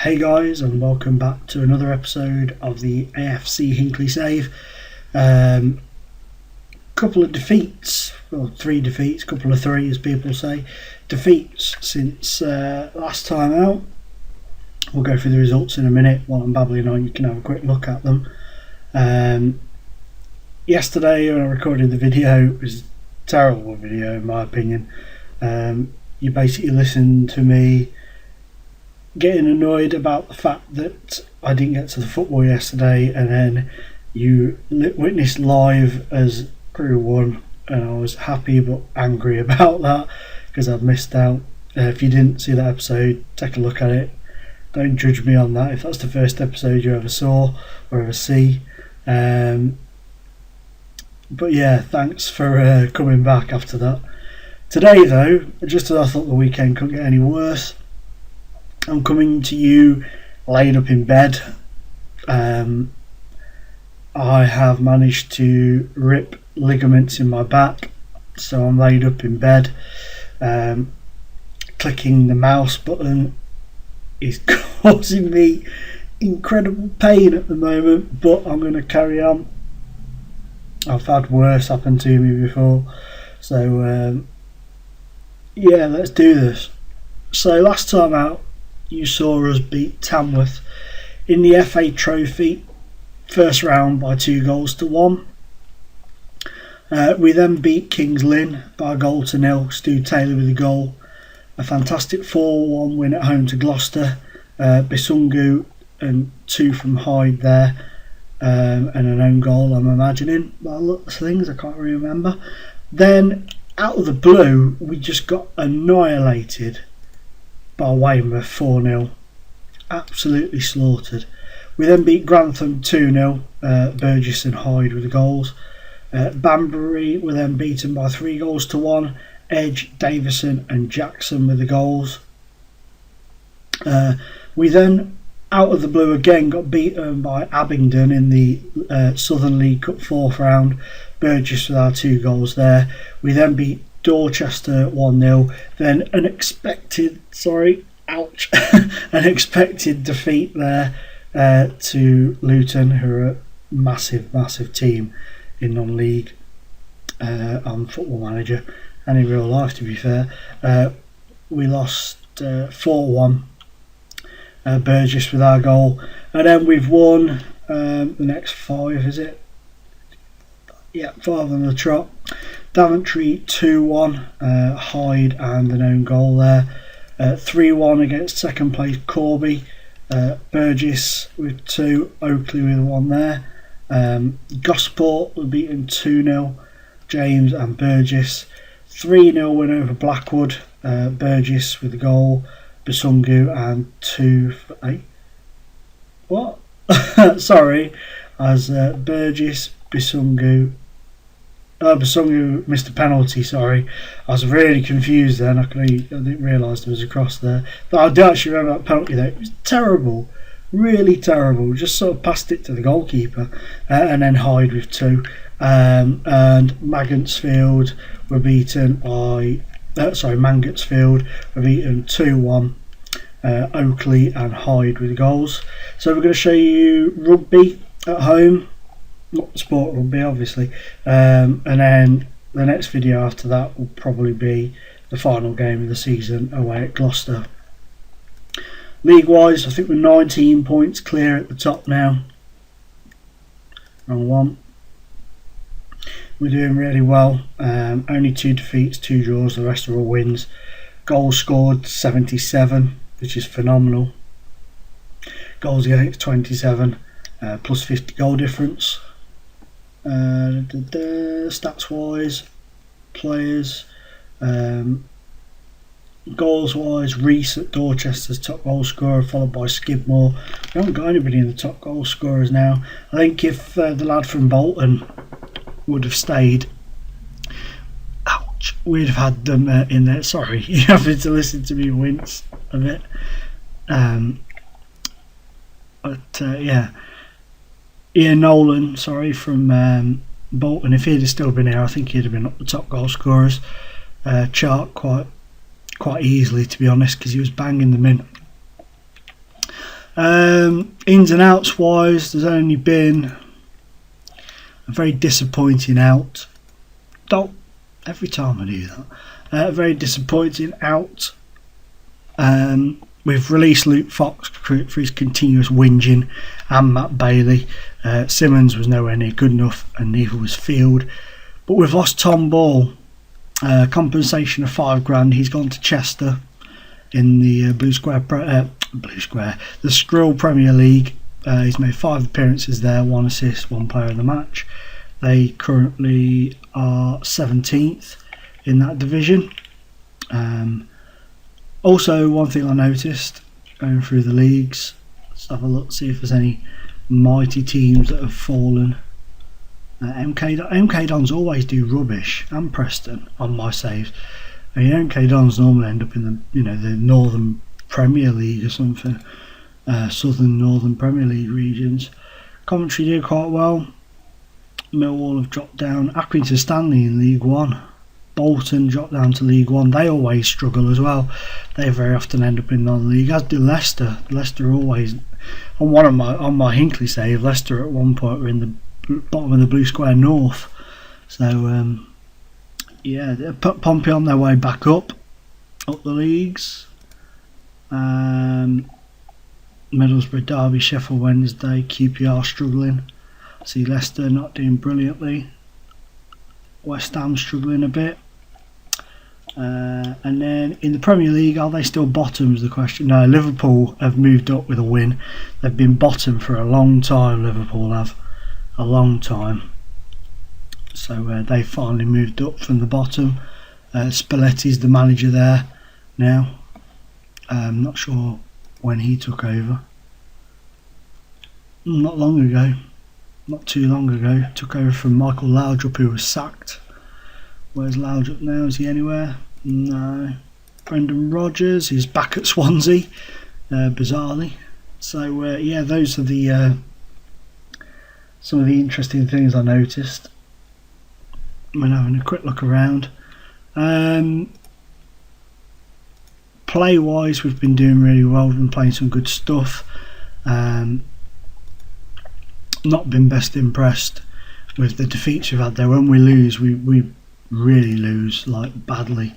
Hey guys, and welcome back to another episode of the AFC Hinckley save. Couple of defeats, well, 3 defeats, couple of 3 as people say, defeats since last time out. We'll go through the results in a minute. While I'm babbling on, you can have a quick look at them. Yesterday when I recorded the video, it was a terrible video in my opinion. You basically listened to me getting annoyed about the fact that I didn't get to the football yesterday, and then you witnessed live as Crew won, and I was happy but angry about that because I've missed out. If you didn't see that episode, take a look at it. Don't judge me on that if that's the first episode you ever saw or ever see. But yeah, thanks for coming back after that. Today though, just as I thought the weekend couldn't get any worse, I'm coming to you laid up in bed. I have managed to rip ligaments in my back, so I'm laid up in bed. Clicking the mouse button is causing me incredible pain at the moment, but I'm going to carry on. I've had worse happen to me before, so yeah, let's do this. So last time out, you saw us beat Tamworth in the FA Trophy, first round by 2-1. We then beat Kings Lynn by 1-0, Stu Taylor with a goal. A fantastic 4-1 win at home to Gloucester. Bisungu and 2 from Hyde there, and an own goal, I'm imagining. By the looks of things, I can't really remember. Then, out of the blue, we just got annihilated by Weymouth 4-0. Absolutely slaughtered. We then beat Grantham 2-0, Burgess and Hyde with the goals. Banbury were then beaten by 3-1. Edge, Davison and Jackson with the goals. We then, out of the blue again, got beaten by Abingdon in the Southern League Cup 4th round. Burgess with our 2 goals there. We then beat Dorchester 1-0. Then unexpected defeat there to Luton, who are a massive team in non-league on Football Manager and in real life, to be fair. We lost 4-1. Burgess with our goal, and then we've won the next 5, is it? Yeah, 5 on the trot. Daventry 2-1, Hyde and an own goal there. 3-1 against second place Corby. Burgess with 2, Oakley with 1 there. Gosport were beaten 2-0, James and Burgess. 3-0 win over Blackwood, Burgess with the goal, Bisungu and 2 for 8. What? Sorry, as Burgess, Bisungu missed a penalty, sorry. I was really confused then. I didn't realise there was a cross there. But I do actually remember that penalty though. It was terrible, really terrible. Just sort of passed it to the goalkeeper. And then Hyde with 2. And Mangotsfield were beaten by... Mangotsfield were beaten 2-1. Oakley and Hyde with the goals. So we're going to show you rugby at home. Not sport rugby, obviously, and then the next video after that will probably be the final game of the season away at Gloucester. League wise, I think we're 19 points clear at the top now. Wrong one. We're doing really well. Only 2 defeats, 2 draws, the rest are all wins. Goals scored 77, which is phenomenal. Goals against 27, plus 50 goal difference. Stats wise, players, goals wise, Reese at Dorchester's top goal scorer, followed by Skidmore. We haven't got anybody in the top goal scorers now. I think if the lad from Bolton would have stayed, we'd have had them in there. Sorry, you're having to listen to me wince a bit. Yeah, Ian Nolan, from Bolton, if he'd have still been here, I think he'd have been up the top goal scorers chart quite easily, to be honest, because he was banging them in. Ins and outs wise, there's only been a very disappointing out. Every time I do that, a very disappointing out. We've released Luke Fox for his continuous whinging, and Matt Bailey. Simmons was nowhere near good enough, and neither was Field. But we've lost Tom Ball. Compensation of £5,000. He's gone to Chester in the the Skrill Premier League. He's made 5 appearances there, 1 assist, 1 player of the match. They currently are 17th in that division. Also, one thing I noticed going through the leagues, let's have a look, see if there's any mighty teams that have fallen. MK Dons always do rubbish, and Preston on my saves. I mean, MK Dons normally end up in the Northern Premier League or something, Southern Northern Premier League regions. Coventry do quite well. Millwall have dropped down. Accrington Stanley in League One. Bolton dropped down to League One. They always struggle as well. They very often end up in non-league, as do Leicester. Leicester always on my Hinckley save. Leicester at one point were in the bottom of the Blue Square North. So yeah, they put Pompey on their way back up the leagues. Middlesbrough, Derby, Sheffield Wednesday, QPR struggling. I see Leicester not doing brilliantly. West Ham struggling a bit. And then in the Premier League, are they still bottom is the question. No, Liverpool have moved up with a win. They've been bottom for a long time, Liverpool have. A long time. So they finally moved up from the bottom. Spalletti's the manager there now. I'm not sure when he took over. Not long ago. Not too long ago. Took over from Michael Laudrup, who was sacked. Where's Laudrup now? Is he anywhere? No. Brendan Rodgers is back at Swansea, bizarrely. So yeah, those are the some of the interesting things I noticed when having a quick look around. Play wise, we've been doing really well. We've been playing some good stuff. Not been best impressed with the defeats we've had there. When we lose, we really lose, like badly.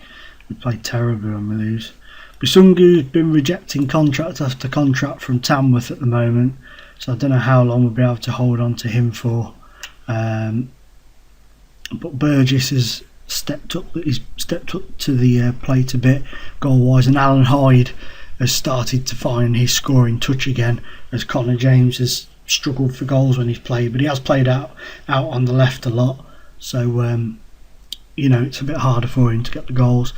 We play terribly when we lose. Busungu's been rejecting contract after contract from Tamworth at the moment, so I don't know how long we'll be able to hold on to him for. But Burgess has stepped up. He's stepped up to the plate a bit goal-wise, and Alan Hyde has started to find his scoring touch again, as Connor James has struggled for goals when he's played, but he has played out on the left a lot, so it's a bit harder for him to get the goals.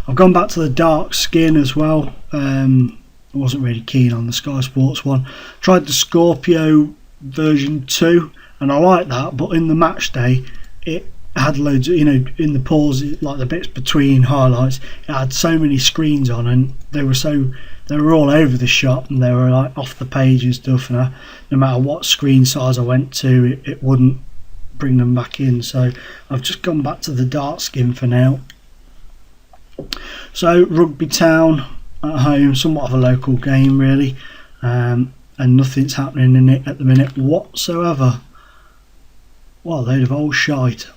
I've gone back to the dark skin as well. I wasn't really keen on the Sky Sports one. Tried the Scorpio version 2, and I like that, but in the match day it had loads of, in the pause, like the bits between highlights, it had so many screens on, and they were all over the shop, and they were like off the page and stuff, and no matter what screen size I went to, it wouldn't bring them back in. So I've just gone back to the dark skin for now. So Rugby Town at home, somewhat of a local game really, and nothing's happening in it at the minute whatsoever. What a load of old shite.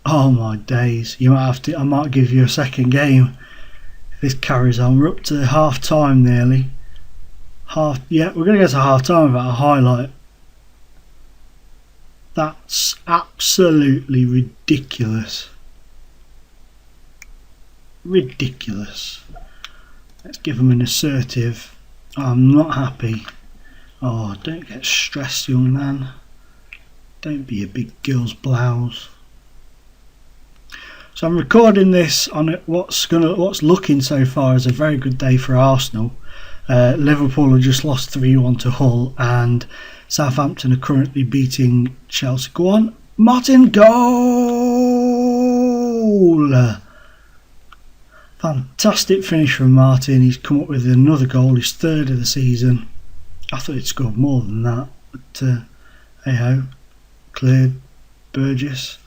Oh my days, I might give you a second game if this carries on. We're up to half time nearly. We're going to get to half time without a highlight. That's absolutely ridiculous. Ridiculous. Let's give them an assertive. I'm not happy. Oh, don't get stressed, young man. Don't be a big girl's blouse. So I'm recording this on what's looking so far as a very good day for Arsenal. Liverpool have just lost 3-1 to Hull, and Southampton are currently beating Chelsea. Go on, Martin, goal! Fantastic finish from Martin. He's come up with another goal, his third of the season. I thought he'd scored more than that, but hey ho, cleared. Burgess.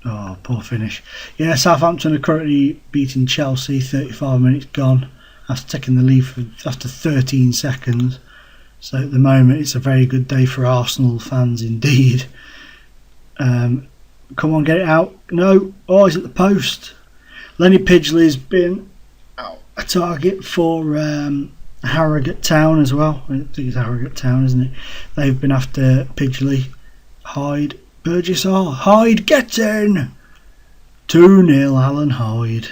Oh, poor finish. Yeah, Southampton are currently beating Chelsea, 35 minutes gone. after taking the lead after 13 seconds. So at the moment it's a very good day for Arsenal fans indeed. Come on, get it out. No. Oh, he's at the post. Lenny Pidgley's been a target for Harrogate Town as well. I think it's Harrogate Town, isn't it? They've been after Pidgley. Hyde. Burgess. Oh, Hyde, get in! 2-0 Alan Hyde.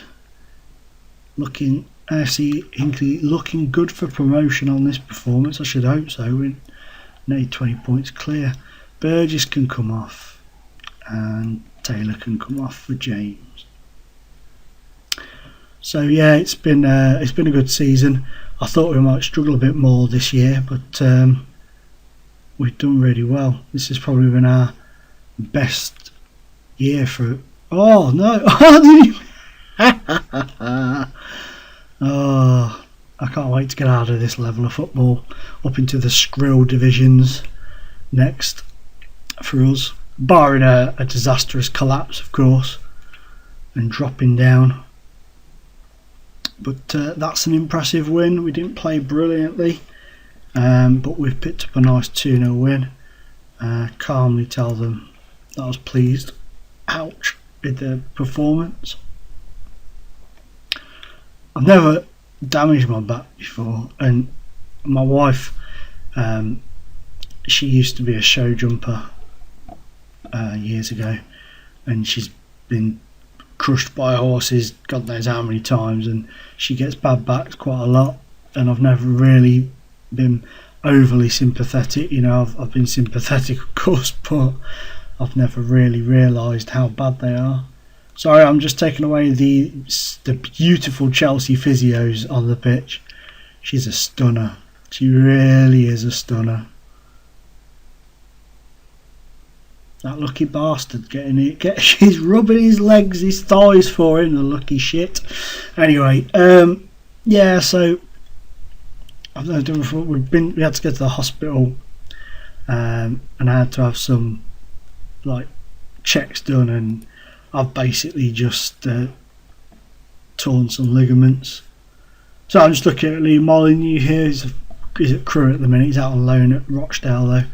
Looking, AFC Hinckley looking good for promotion on this performance. I should hope so. We need 20 points clear. Burgess can come off. And Taylor can come off for James. So yeah, it's been a good season. I thought we might struggle a bit more this year, but we've done really well. This has probably been our best year for. Oh no! Oh, I can't wait to get out of this level of football, up into the Skrill divisions next for us. Barring a disastrous collapse, of course, and dropping down. But that's an impressive win. We didn't play brilliantly, but we've picked up a nice 2-0 win. Calmly tell them that I was pleased. Ouch, with the performance. I've never damaged my back before, and my wife, she used to be a show jumper years ago, and she's been crushed by horses God knows how many times, and she gets bad backs quite a lot, and I've never really been overly sympathetic. You know, I've been sympathetic of course, but I've never really realised how bad they are. Sorry, I'm just taking away the beautiful Chelsea physios on the pitch. She's a stunner. She really is a stunner. That lucky bastard getting it. She's rubbing his legs, his thighs for him, the lucky shit. Anyway, yeah, so I've never done before. We had to go to the hospital, and I had to have some like checks done, and I've basically just torn some ligaments. So I'm just looking at Lee Molyneux here. He's at Crewe at the minute. He's out on loan at Rochdale though.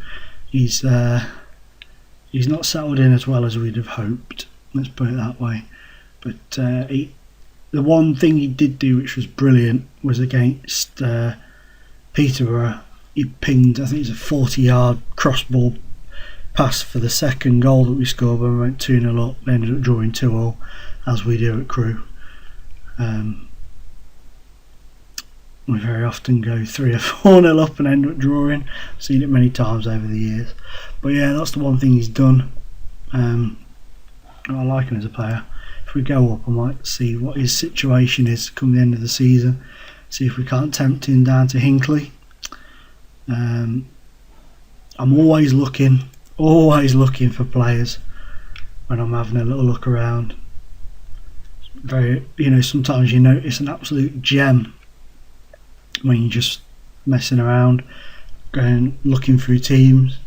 He's not settled in as well as we'd have hoped. Let's put it that way. But the one thing he did do, which was brilliant, was against Peterborough. He pinged, I think it was a 40-yard cross-ball pass for the second goal that we scored when we went 2-0 up. We ended up drawing 2-2, as we do at Crewe. We very often go 3 or 4-0 up and end up drawing. I've seen it many times over the years. But yeah, that's the one thing he's done. I like him as a player. If we go up, I might see what his situation is come the end of the season. See if we can't tempt him down to Hinckley. I'm always looking for players when I'm having a little look around. Very, sometimes you notice an absolute gem when you're just messing around, going looking through teams.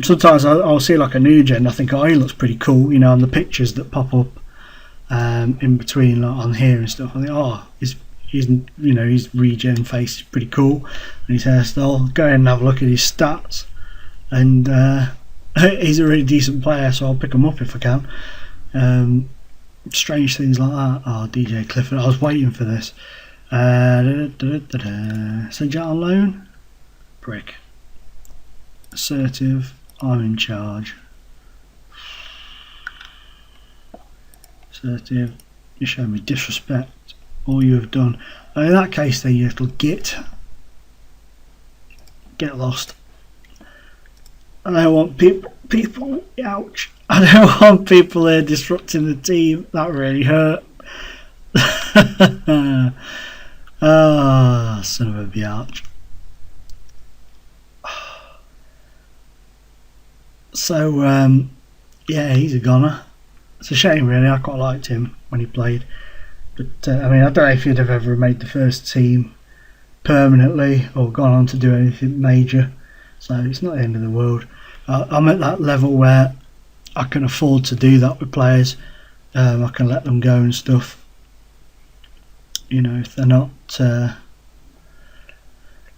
Sometimes I'll see like a new gen. I think, oh, he looks pretty cool, on the pictures that pop up in between, like on here and stuff. I think, oh, his regen face is pretty cool, and his hairstyle. Go ahead and have a look at his stats, and he's a really decent player, so I'll pick him up if I can. Strange things like that. Oh, DJ Clifford, I was waiting for this. Send you out on loan? Prick. Assertive, I'm in charge. Assertive, you show me disrespect. All you have done. In that case then, you little git. Get lost. I don't want people, ouch. I don't want people here disrupting the team. That really hurt. Ah, son of a biatch. So, yeah, he's a goner. It's a shame, really. I quite liked him when he played. But, I don't know if he'd have ever made the first team permanently or gone on to do anything major. So, it's not the end of the world. I'm at that level where I can afford to do that with players. I can let them go and stuff. If they're not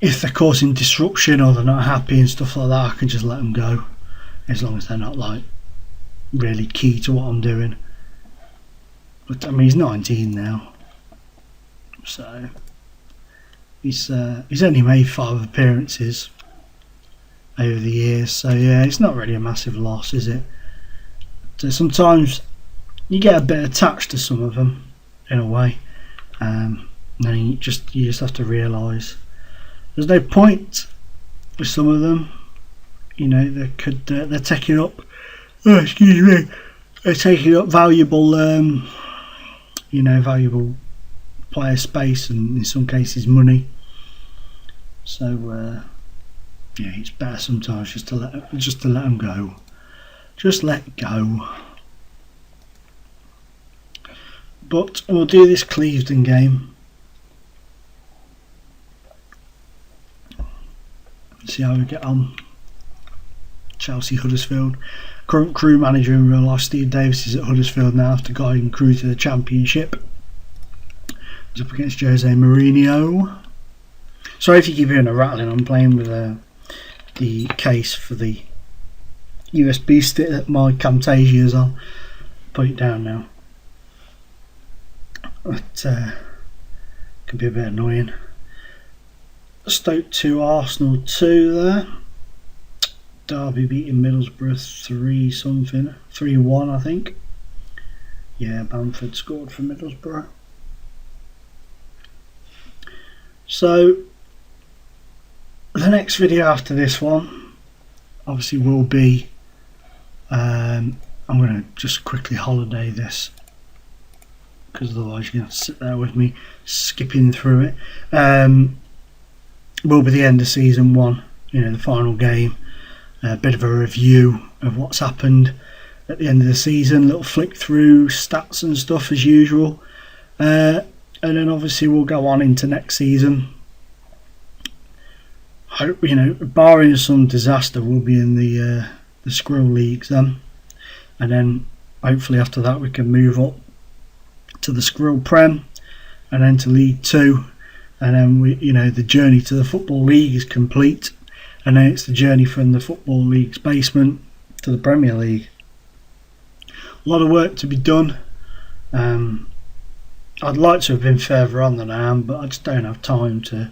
if they're causing disruption or they're not happy and stuff like that, I can just let them go, as long as they're not like really key to what I'm doing. But I mean, he's 19 now, so he's only made 5 appearances over the years, so yeah, it's not really a massive loss, is it? So sometimes you get a bit attached to some of them in a way, and then you just have to realise there's no point with some of them. You know, they're taking up they're taking up valuable valuable player space, and in some cases money. So yeah, it's better sometimes just to let them go. Just let go. But we'll do this Clevedon game. See how we get on. Chelsea Huddersfield. Current crew manager in real life, Steve Davis, is at Huddersfield now after guiding crew to the Championship. He's up against Jose Mourinho. Sorry if you keep hearing a rattling. I'm playing with the case for the USB stick that my Camtasia is on. Put it down now. But can be a bit annoying. Stoke 2, Arsenal 2 there. Derby beating Middlesbrough 3-1 I think. Yeah, Bamford scored for Middlesbrough. So the next video after this one obviously will be I'm going to just quickly holiday this, because otherwise you're going to have to sit there with me skipping through it. Will be the end of season 1, the final game. A bit of a review of what's happened at the end of the season, a little flick through stats and stuff as usual, and then obviously we'll go on into next season. Hope, barring some disaster, we'll be in the Squirrel Leagues then, and then hopefully after that we can move up to the Squirrel Prem and then to League 2, and then the journey to the Football League is complete. And then it's the journey from the Football League's basement to the Premier League. A lot of work to be done. I'd like to have been further on than I am, but I just don't have time to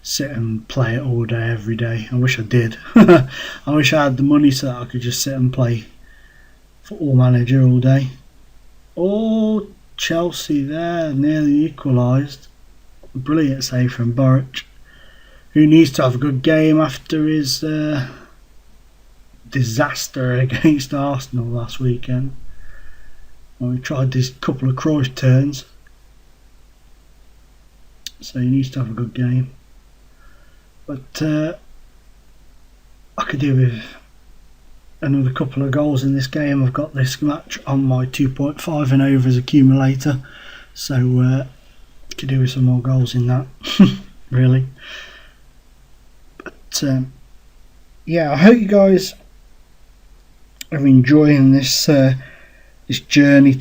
sit and play it all day, every day. I wish I did. I wish I had the money so that I could just sit and play Football Manager all day. Oh, Chelsea there, nearly equalised. Brilliant save from Boric, who needs to have a good game after his disaster against Arsenal last weekend. Well, we tried this couple of Cruyff turns, so he needs to have a good game. But I could do with another couple of goals in this game. I've got this match on my 2.5 and overs accumulator, so could do with some more goals in that. Really. But yeah, I hope you guys are enjoying this this journey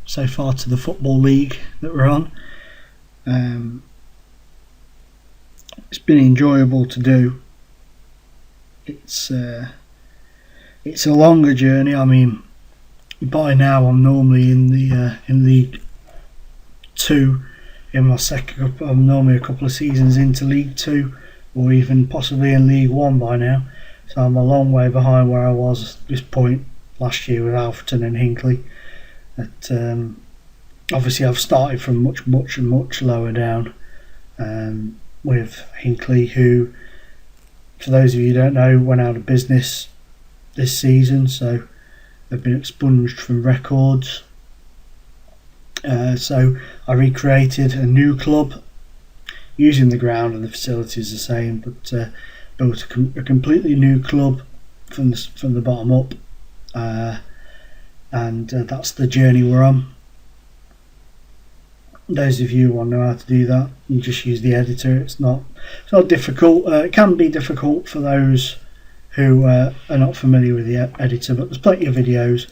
so far to the Football League that we're on. It's been enjoyable to do. It's a longer journey. I mean, by now I'm normally in League 2 in my second. I'm normally a couple of seasons into League 2, or even possibly in League 1 by now. So I'm a long way behind where I was at this point last year with Alfreton and Hinckley. But obviously I've started from much lower down with Hinckley, who, for those of you who don't know, went out of business this season, so they've been expunged from records. So I recreated a new club using the ground and the facilities the same, but built a completely new club from the bottom up, and that's the journey we're on. Those of you who want to know how to do that, you just use the editor. It's not difficult. It can be difficult for those who are not familiar with the editor, but there's plenty of videos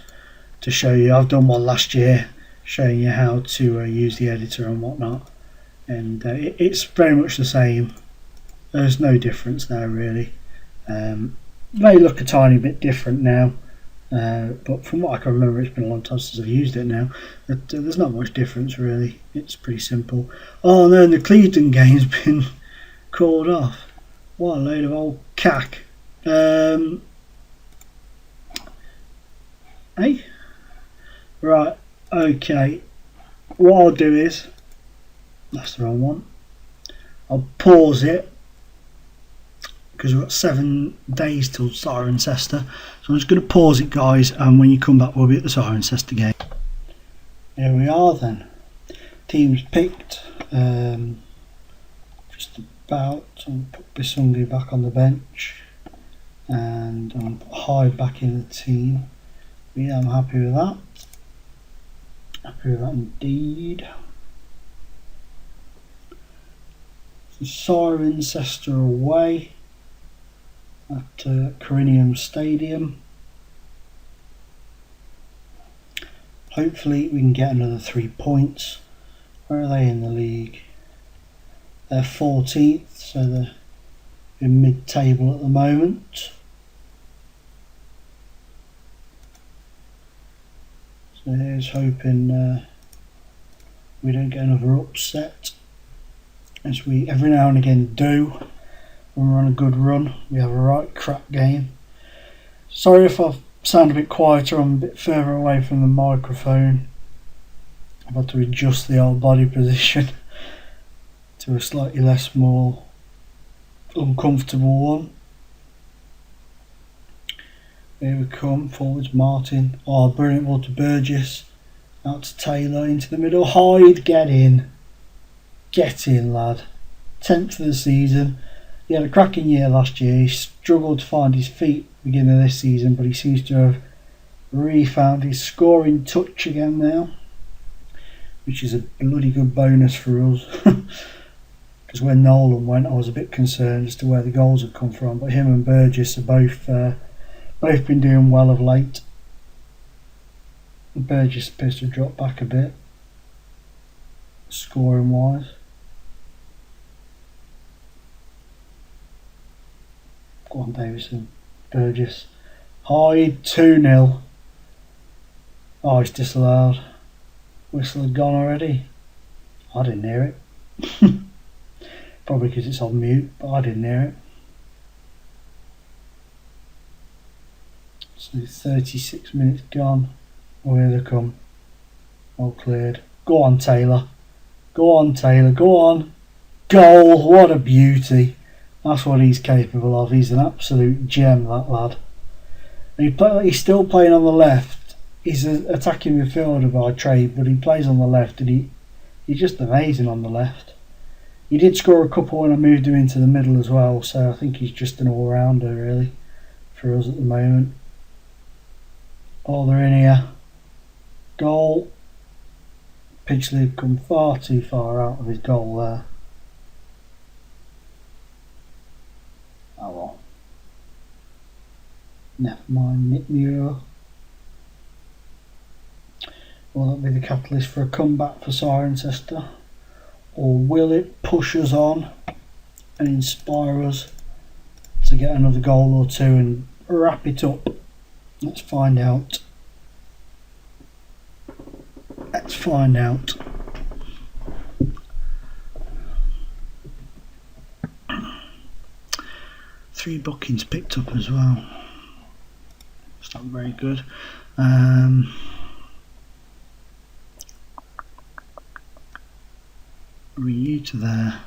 to show you. I've done one last year showing you how to use the editor and whatnot. and it's very much the same. There's no difference there really. May look a tiny bit different now, but from what I can remember, it's been a long time since I've used it now. But there's not much difference really. It's pretty simple. Oh no, and the Clevedon game's been called off. What a load of old cack. Hey, right, okay. What I'll do is, that's the wrong one. I'll pause it because we've got 7 days till Cirencester. So I'm just going to pause it, guys, and when you come back, we'll be at the Cirencester game. Here we are then. Teams picked. Just about. I'll put Bisungi back on the bench, and I'll put Hyde back in the team. Yeah, I'm happy with that. Happy with that indeed. Cirencester away at Corinium Stadium. Hopefully we can get another 3 points. Where are they in the league? They're 14th, so they're in mid-table at the moment. So here's hoping we don't get another upset, as we every now and again do when we're on a good run. We have a right crap game. Sorry if I sound a bit quieter, I'm a bit further away from the microphone. I've had to adjust the old body position to a slightly more uncomfortable one. Here we come, forwards Martin. Oh, brilliant ball to Burgess. Out to Taylor, into the middle. Hyde, get in. Get in, lad. 10th of the season. He had a cracking year last year. He struggled to find his feet beginning of this season, but he seems to have re-found his scoring touch again now, which is a bloody good bonus for us. Because when Nolan went, I was a bit concerned as to where the goals had come from, but him and Burgess are both been doing well of late. Burgess appears to have dropped back a bit, scoring wise. Go on, Davison. Burgess. Hyde, 2-0. Oh, it's disallowed. Whistle had gone already. I didn't hear it. Probably because it's on mute, but I didn't hear it. So 36 minutes gone. Oh, here they come. All cleared. Go on, Taylor. Go on, Taylor. Go on. Goal. What a beauty. That's what he's capable of. He's an absolute gem, that lad. And he's still playing on the left. He's an attacking midfielder by trade, but he plays on the left, and he's just amazing on the left. He did score a couple when I moved him into the middle as well, so I think he's just an all-rounder really for us at the moment. Oh, they're in here. Goal. Pidgley had come far too far out of his goal there. Oh well. Never mind, Nick Muir. Will that be the catalyst for a comeback for Cirencester? Or will it push us on and inspire us to get another goal or two and wrap it up? Let's find out. Let's find out. Three bookings picked up as well. It's not very good. You to there,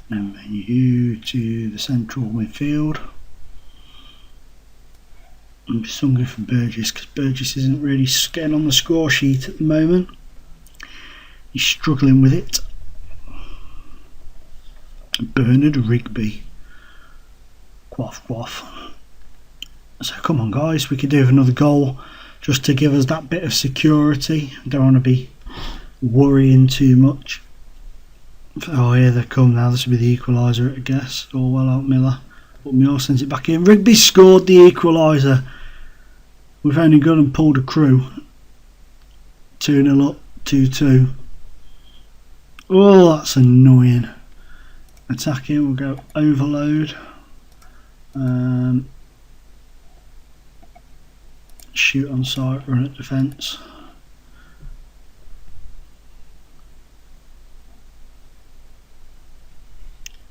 and then you to the central midfield. And Bisungi for Burgess, because Burgess isn't really getting on the score sheet at the moment. He's struggling with it. Bernard Rugby. Quaff quaff. So come on guys, we could do with another goal just to give us that bit of security. Don't want to be worrying too much. Oh, here they come now. This will be the equaliser, I guess. Oh, well out Miller. But Muir sends it back in. Rugby scored the equaliser. We've only gone and pulled a crew. 2-0 up, 2-2. Oh, that's annoying. Attacking, we'll go overload. Shoot on sight, run at defence.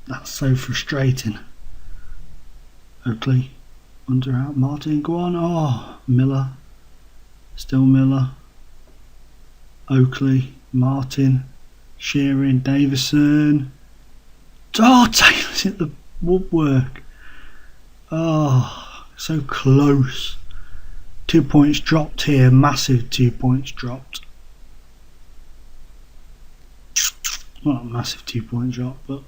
That's so frustrating. Oakley, under out, Martin, go on. Oh, Miller, still Miller. Oakley, Martin, Shearing, Davison. Oh, Taylor's hit the woodwork. Oh, so close. 2 points dropped here, massive 2 points dropped. Well, not a massive 2 point drop, but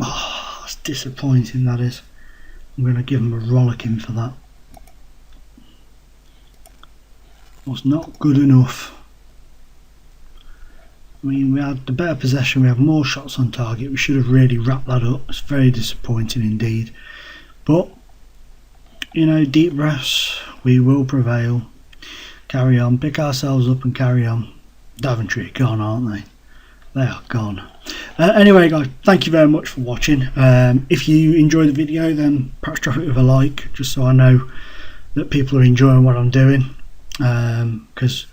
oh, that's disappointing, that is. I'm going to give him a rollicking for that. Was not good enough. I mean, we had the better possession, we had more shots on target, we should have really wrapped that up. It's very disappointing indeed. But, you know, deep breaths, we will prevail. Carry on, pick ourselves up and carry on. Daventry are gone, aren't they? They are gone. Anyway guys, thank you very much for watching. If you enjoyed the video, then perhaps drop it with a like, just so I know that people are enjoying what I'm doing. Because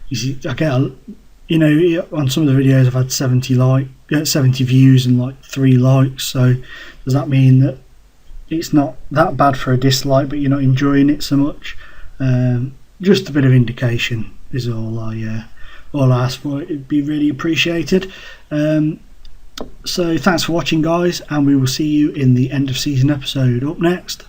you see, I get you know, on some of the videos I've had 70 views and like 3 likes, so does that mean that it's not that bad for a dislike but you're not enjoying it so much? Just a bit of indication is all I ask for. It'd be really appreciated. So thanks for watching guys, and we will see you in the end of season episode. Up next,